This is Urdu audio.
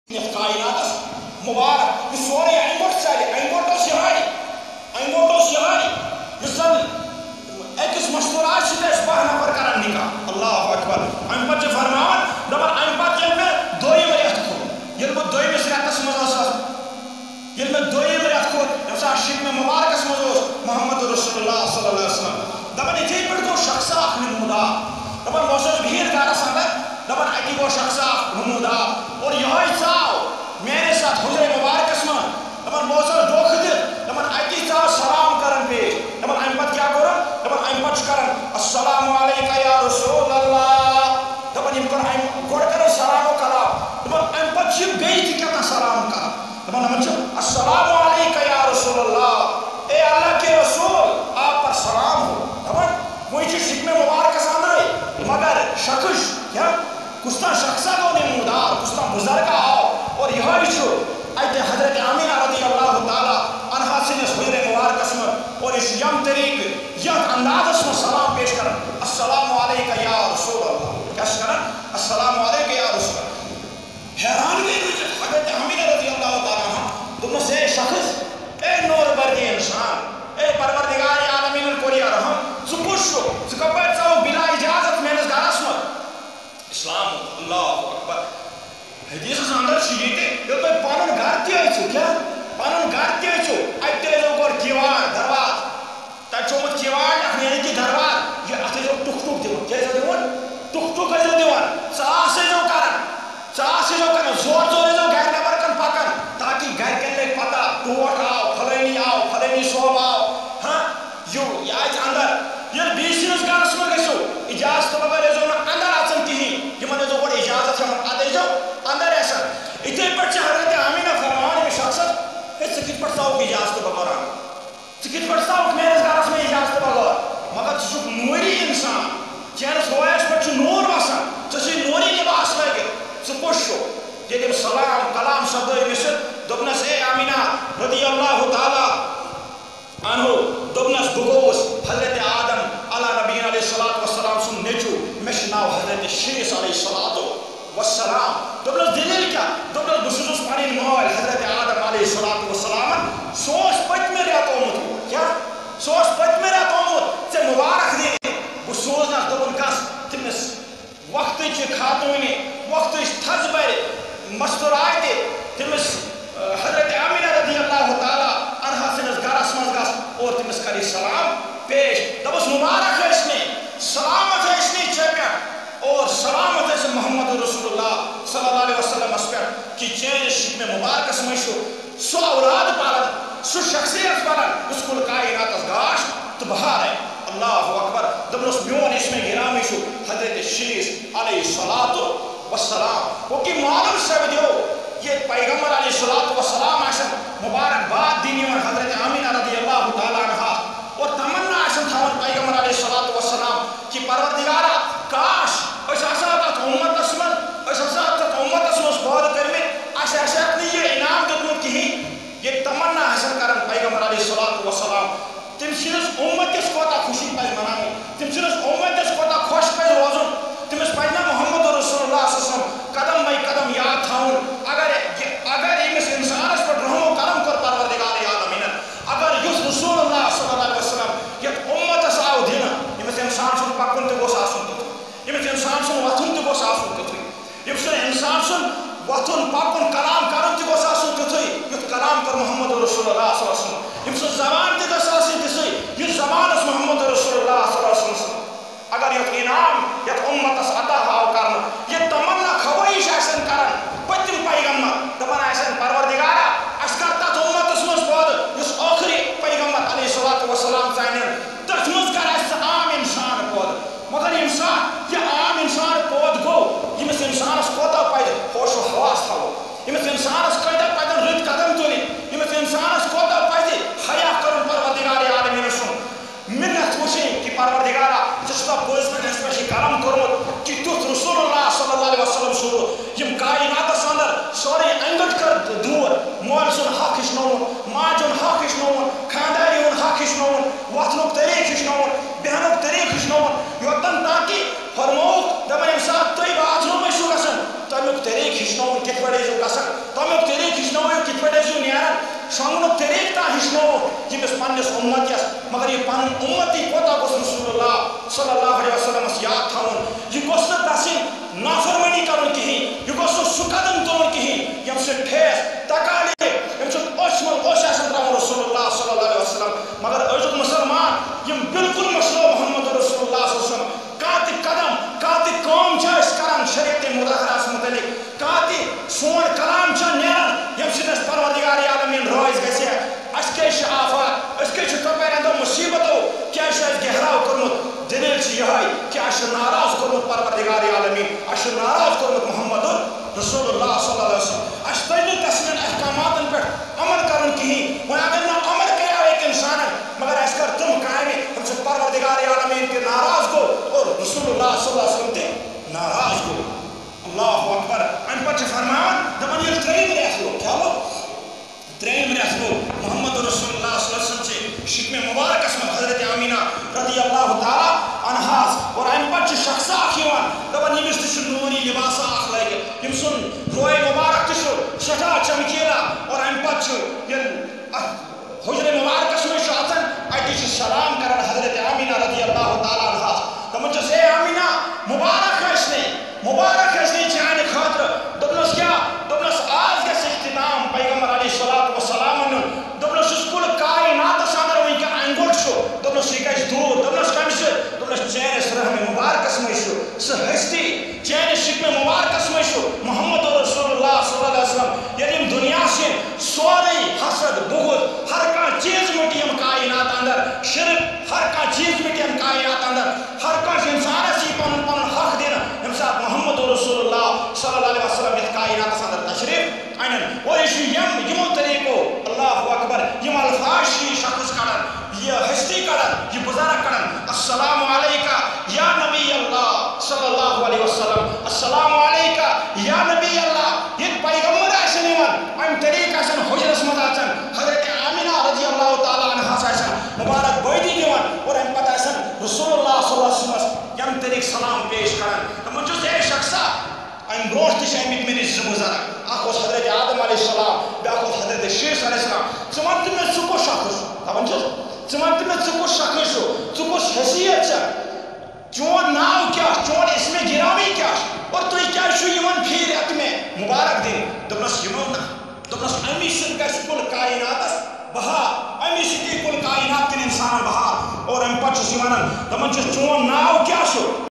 کائنات مبارک یہ سورے امبٹ چلے امبٹ یہ اکس مشورات سے 10 نفر کران نکاح اللہ اکبر ام پتہ فرمان دپان ام پتہ یل میں دویم ریت کھوت یل بہ دویمس ریتس مز یل میں دویم ریت کھوت یم سا شکم مبارکس مز محمد رسول اللہ صلی اللہ علیہ وسلم دپان اتھے پہ گو شخص اخ نمودار دپان بہت بہت گرس اندر دپان اتی گو شخص اخ نمودار اور یہ ژاو میرے ساتھ حجر مبارکس من دپان بہت دھوکہ دت دپان اتی ژاو سلام کرن پیش دپان ام پتہ کیا کورن دپان ام پتہ کرن السلام علیکہ یا رسول اللہ دپان یم کر گوڑ کرن سلام و کلام دپان ام پتہ بیٚیہِ تہِ کیٛاہ سلام کرن دپان دپان السلام علیکہ یا رسول اللہ اے اللہ کے رسول آپ پر سلام ہو دپان وہی چھ شکم مبارکس اندرے مگر شخص کیا کُستان شخصا گو نمودار کُستان بزرگا آو اور یہ چھ اتہ حضرت آمینہ رضی اللہ تعالی عنہا سندس حجر مبارکس من اور اس یم طریق یم اندازس من سلام پیش کرن السلام علیکہ یا رسول اللہ کیا کرن السلام علیکہ یا رسول اللہ حیران گئی حضرت آمینہ رضی اللہ تعالی عنہ دپنس اے شخص اے نور برگی انسان اے پروردگار عالمین الکوریا رحم ژٕ کُس چھُکھ ژٕ کپٲرۍ ژاوُکھ بلا اجازت میٲنِس گرس منٛز اسلام اللہ اکبر حدیثس اندر چھ یہ ییٚلہِ تُہۍ پنُن گرٕ تہِ أژِو کیٛاہ پنُن گرٕ تہِ أژِو اتہِ تہِ ٲسۍزیو گۄڈٕ کیوار درواز تتہِ چھُ آمُت کیوار لیکھنہٕ یعنی کہِ درواز یہِ اتھ ٲسۍزیو ٹُک ٹُک دِوان کیٛاہ ٲسۍزیو دِوان ٹُک ٹُک ٲسۍزیو دِوان ژاس ٲسۍزیو کران زور زور ٲسۍزیو گرِ نٮ۪بر کن پکان تاکہِ گرِکٮ۪ن لگہِ پتہ ٹوٹھ آو فلٲنی صٲب آو ہاں یہِ اژِ اندر ییٚلہِ بیٚیہِ سٕنٛدِس گرس منٛز گژھِو اجازت بغٲر ٲسۍزیو نہٕ اندر اژان کہیٖنۍ یِمن ٲسۍزیو گۄڈٕ اجازت ہٮ۪وان ادٕ ٲسۍزیو اندر اژان اتھے پٲٹھۍ چھِ حضرت آمینہ فرمان أمِس شخصس ہے ژٕ کِتھ پٲٹھۍ ژاوُکھ اجازت بغٲر ژٕ کِتھ پٲٹھۍ ژاوُکھ میٲنِس گرس منٛز اجازت بغٲر مگر ژٕ چھُکھ نوٗری انسان چٲنِس رویس پٮ۪ٹھ چھُ نوٗر وسان ژےٚ چھُے نوٗری لباس لٲگِتھ ژٕ کُس چھُکھ ییٚلہِ أمۍ سلام کلام سپدٲے گٔژھِتھ دوٚپنس اے آمینہ رضی اللہ تعالیٰ عنہ دوٚپنس بہٕ گوٚوُس حضرت آدم علیٰ نبیٖنَ علیہ الصلوٰۃ والسلام سُنٛد نیٚچوٗ مےٚ چھُ ناو حضرت شیٖس علیہ الصلوٰۃ والسلام دوٚپنس دلیٖل کیٛاہ دوٚپنس بہٕ چھُس پنٕنۍ مٲلۍ حضرت آدم علیہ الصلوٰۃ والسلامن سُہ اوس پٔتمہِ رٮ۪تہٕ آمُت کیٛاہ سُہ اوس پٔتمہِ رٮ۪تہٕ آمُت ژےٚ مُبارک دِنہِ بہٕ سوزنس دوٚپُن گژھ تٔمِس وقتٕچہِ خاتوٗنہِ وقتٕچ تھزٕ بَرِ مستوراے دِ تٔمِس حضرت آمینہ رضی اللہ تعالیٰ عنہا سٕنٛدِس گرس منٛز گژھ اور تٔمِس کری سلام پیش دپُس مُبارک ٲسۍ مےٚ سلامت ٲسۍ مےٚ ژےٚ پٮ۪ٹھ اور سلامت ٲسۍ محمد رسول اللہ صلی اللہ علیہ وسلمس پٮ۪ٹھ کہ چٲنِس شکمِ مُبارکس منٛز چھُ سُہ اولاد پلان سُہ شخصیت پلان یُس کُل کائناتس گاش تہٕ بہار اللہ اکبر دوٚپنس میون اسمِ گرامی چھُ حضرت شیٖس علیہ الصلوٰۃ والسلام گوٚو کہ معلوم سپدیو یہ پیغمبر علیہ الصلوٰۃ والسلام آسن مبارکباد دِنہِ یِوان حضرت آمینہ رضی اللہ تعالیٰ عنہا اور تمنا آسن تھاوان پیغمبر علیہ الصلوٰۃ والسلام کہ پروردگارا کاش أسۍ آسہٕ ہو تتھ اُمتس منٛز أسۍ آسہٕ ہو تتھ اُمتس منٛز پٲدٕ کٔرمٕتۍ اَسہِ آسہِ نہٕ یہِ انعام دیُتمُت کِہیٖنۍ یہ تمنا آسن کران پیغمبر علیہ الصلوٰۃ والسلام تٔمۍ سٕنٛدِس اُمتس کوتاہ خوشی پزِ مناوٕنۍ تٔمۍ سٕنٛدِس اُمتس کوتاہ خۄش پزِ روزُن تٔمِس پزِ نہ محمد رسول اللہ صلی اللہ علیہ وسلم قدم بے قدم یاد تھاوُن اگر أمِس اِنسانس پٮ۪ٹھ رحم و کرم کوٚر پروردگار عالمیٖنن اگر یُس رسول اللہ صلی اللہ علیہ وسلم یتھ اُمتس آو دِنہٕ ییٚمِس اِنسان سُنٛد پکُن تہِ گوٚژھ آسُن تیُتھُے ییٚمِس اِنسان سُنٛد وۄتھُن تہِ گوٚژھ آسُن تیُتھُے ییٚمہِ سُنٛد اِنسان سُنٛد وۄتھُن پکُن کلام کرُن تہِ گوٚژھ آسُن تیُتھُے یُتھ کلام کوٚر محمد رسول اللہ صلی اللہ علیہ وسلم ییٚمہِ سٕنٛز زبان تہِ گٔژھ آسٕنۍ تِژھٕے یُس زبان ٲس محمد رسول اللہ صلی اللہ علیہ وسلم اگر یتھ انعام یتھ اُمتس عطا آو کرنہٕ یہِ تمنا خٲہِش آسن کران پٔتِم پیغمبر دپان آسن پروردگارا اَسہِ کر تتھ اُمتس منٛز پٲدٕ یُس ٲخری پیغمبر علیہ الصلوٰۃ والسلام ژانن تٔتھۍ منٛز کر اَسہِ ژٕ عام انسان پٲدٕ مگر ییٚمہِ ساتہٕ یہِ عام انسان پٲدٕ گوٚو ییٚمِس انسانس کوتاہ پزِ ہوش و حواس تھاوُن ییٚمِس انسانس کۭتیاہ پزن رٕتۍ قدم تُلٕنۍ ییٚمِس انسانس کوتاہ پزِ حیا کرُن پروردگار عالمیٖن سُنٛد مِنت وٕچھِنۍ کہ پروردگارا ژےٚ چھُکھا پٔزۍ پٲٹھۍ اَسہِ پٮ۪ٹھ یہِ کرم کوٚرمُت کہ تیُتھ رسول اللہ صلی اللہ علیہ وسلم سوٗز یِم کائناتس اندر سورُے انگٹ کٔر دوٗر مولہِ سُنٛد حق ہیٚچھنووُن ماجہِ ہُنٛد حق ہیٚچھنووُن خانٛداری ہُنٛد حق ہیٚچھنووُن وۄتھنُک طریٖقہٕ ہیٚچھنووُن بیٚہنُک طریٖقہٕ ہیٚچھنووُن یوٚتن تاکہِ فرمووُکھ دپان ییٚمہِ ساتہٕ تُہۍ باتھ روٗم ٲسِو گژھان تمیُک طریٖقہٕ ہیٚچھنووُن کِتھ پٲٹھۍ ٲسِو گژھان شونگ طریق تا ہشنو یمس پنس امت یس مگر یہ پن امتی کوتا گوس رسول اللہ صلی اللہ علیہ وسلم یاد تھاون یہ گوس نہ تسن نافرمانی کرن کہین یہ گوس سہ قدم تلن کہین یم سے ٹھیس تکالی یم سے اوشمل اوش آسن تراون رسول اللہ صلی اللہ علیہ وسلم مگر ازک مسلمان یم بالکل مسلو محمد رسول اللہ صلی اللہ علیہ وسلم کات قدم کات قوم چھ کران شریعت مطہرہ متعلق کات سون کلام چھ نیران یم سے پروردگار عالمین روز گژھِ اس کے آفات اس کے تپیر اندو مصیبتو کیا گہراؤ کورمت دلیل یہ کہ اس ناراض کورمت پروردگار عالمین اس ناراض کورمت محمد رسول اللہ صلی اللہ علیہ وسلم اس تجن تسمین احکامات پہ عمل کرن کہین وہ اگر نہ عمل کریا ایک انسان مگر اس کر تم کامیں ہم سے پروردگار عالمین کے ناراض کو اور رسول اللہ صلی اللہ علیہ وسلم تے ناراض کو اللہ اکبر ان پچ فرمان دپن یہ تریم رسول کیا لو تریم رسول محمد رسول اللہ صلی اللہ علیہ وسلم سے شکم مبارک اسم حضرت آمینہ رضی اللہ تعالی عنہاس اور ان پچ شخص آخیوان دپن یمس تش نوری لباس آخ لگے یم سن روئے مبارک تش شٹا چمکیلا اور ان پچ حجر مبارک میں شاطن اتش سلام کرن حضرت آمینہ رضی اللہ تعالی عنہاس دپن چس اے آمینہ مبارک اسنے چانے خاطر دپنس کیا دپنس آج گس اختتام پیغمبر علیہ الصلوۃ والسلام دپنس کل کائنات اندر وی کہ انگوٹ شو دپنس یہ گژھِ دور دپنس کمس دپنس چانس رحم مبارکس میں سہ ہستی چانس شکم مبارکس میں محمد رسول اللہ صلی اللہ علیہ وسلم یعنی دنیا سے سورے حسد بغض ہر کانٛہہ چیز مٹی یم کائنات اندر شرک ہر کانٛہہ چیز مٹی یم کائنات اندر ہر کانٛہہ انسانس یہ پن پن حق دین یم سات محمد رسول اللہ صلی اللہ علیہ وسلم یت کائنات اندر تشریف انن اور یہ یمو طریقو اللہ اکبر یم الفاظ شخص کڑن یہ ہستی کڑن یہ بزرگ کڑن السلام علیکہ یا نبی اللہ صلی اللہ علیہ وسلم السلام علیکہ یا نبی اللہ یہ پیغمبر آسن ام طریق آسن حجرس مز آسن حضرت آمینہ رضی اللہ تعالی عنہ آسن مبارک بٲدی دِوان اور ام پتہ آسن رسول اللہ صلی اللہ علیہ وسلم یم طریق سلام پیش کران دپان چھُس اے شخصا ام برونٛٹھ تہِ چھِ آمٕتۍ مےٚ نِش زٕ بُزرگ اکھ اوس حضرت آدم علیہ السلام بیاکھ اوس حضرت شیٖس علیہ السلام ژٕ وَن تہٕ مےٚ ژٕ کُس شخص دپان چھُس ژٕ وَن تہٕ مےٚ ژٕ کُس شخص چھُ ژٕ کُس حیثیت چھےٚ چون ناو کیا چون اسم گرامی کیا اور تُہۍ کیٛازِ چھُو یِوان پھیٖرِ اَتھ مےٚ مُبارک دِنہِ دوٚپنَس یِمو نہ دوٚپنَس اَمی سۭتۍ گژھِ کُل کائناتس بہار اَمی سۭتی کُل کائنات کٮ۪ن اِنسانن بہار اور اَمہِ پتہٕ چھُس یہِ وَنان دَپان چھُس چون ناو کیٛاہ چھُ